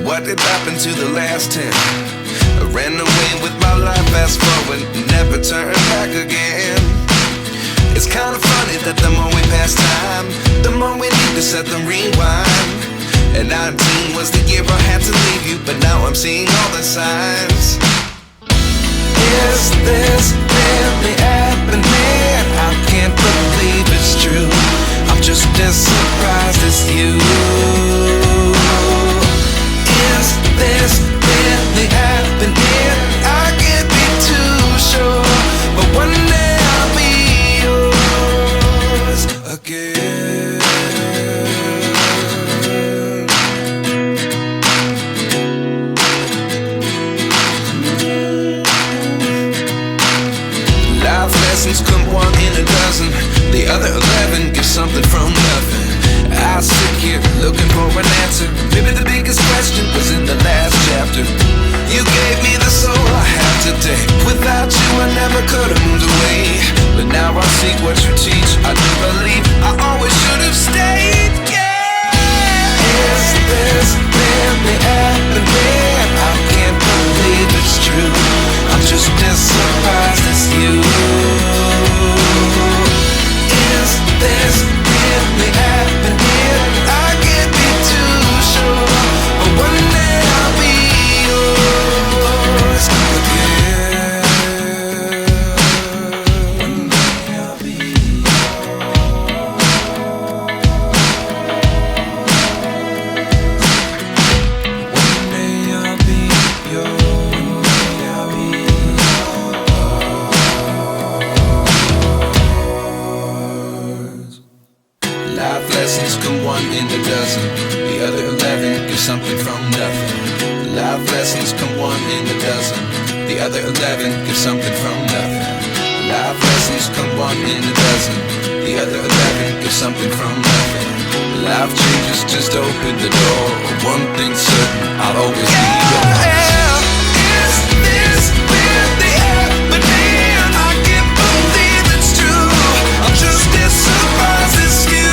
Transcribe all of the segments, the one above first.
What did happen to the last 10? I ran away with my life, fast forward, never turn back again. It's kind of funny that the more we pass time, the more we need to set them rewind. And 19 was the year I had to leave you, but now I'm seeing all the signs. Is this really happening? I can't believe it's true. I'm just as surprised as you. Is this really happening? I can't be too sure, but one day I'll be yours again. Life lessons come one in a dozen. The other 11 give something from nothing. I sit here looking for an answer. Maybe the biggest question was in the last chapter. You gave me the soul I have today. Without you I never could have moved away. But now I see what you teach. I do believe I always should have stayed. Yeah. Is this really happening? I can't believe it's true. I'm just as surprised as you. Is this really happening? I can't be too sure, but one day I'll be yours again. One day I'll be yours. One day I'll be yours. Life lessons come one in a dozen. The other 11 give something from nothing. Life lessons come one in a dozen. The other 11 give something from nothing. Life lessons come one in a dozen. The other 11 give something from nothing. Life changes just open the door. One thing's certain, I'll always be yours. Is this really happening? I can't believe it's true. I'm just as surprised as you.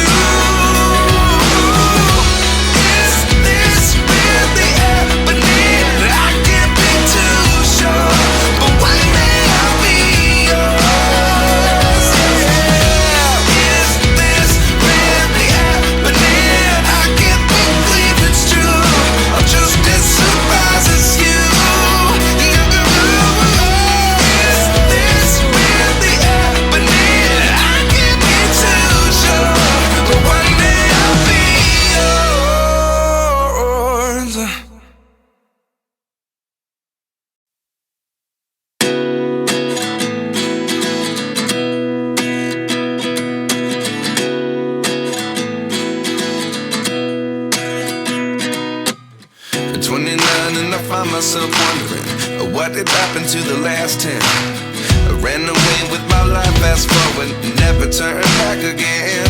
Myself wondering what did happen to the last 10. I ran away with my life, fast forward, never turn back again.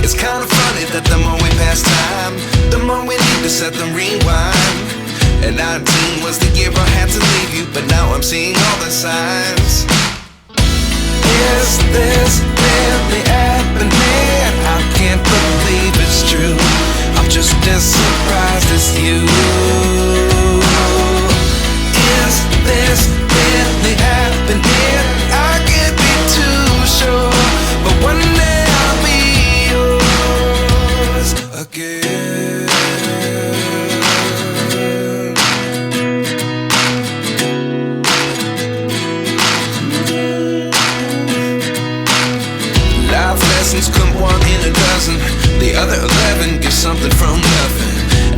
It's kind of funny that the more we pass time, the more we need to set them rewind. And 19 was the year I had to leave you, but now I'm seeing all the signs. Is this really happening? I can't believe it's true. I'm just as surprised as you. Is this really happening? I can't be too sure, but one day I'll be yours again. Life lessons come one in a dozen. The other 11 give something from nothing.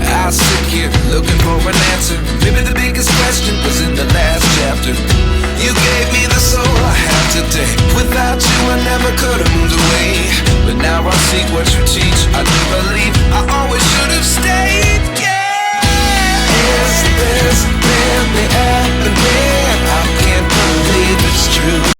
I sit here looking for an answer. Maybe the biggest question was in the last chapter. You gave me the soul I have today. Without you I never could have moved away. But now I see what you teach. I do believe I always should have stayed. Yeah. Is this really happening? I can't believe it's true.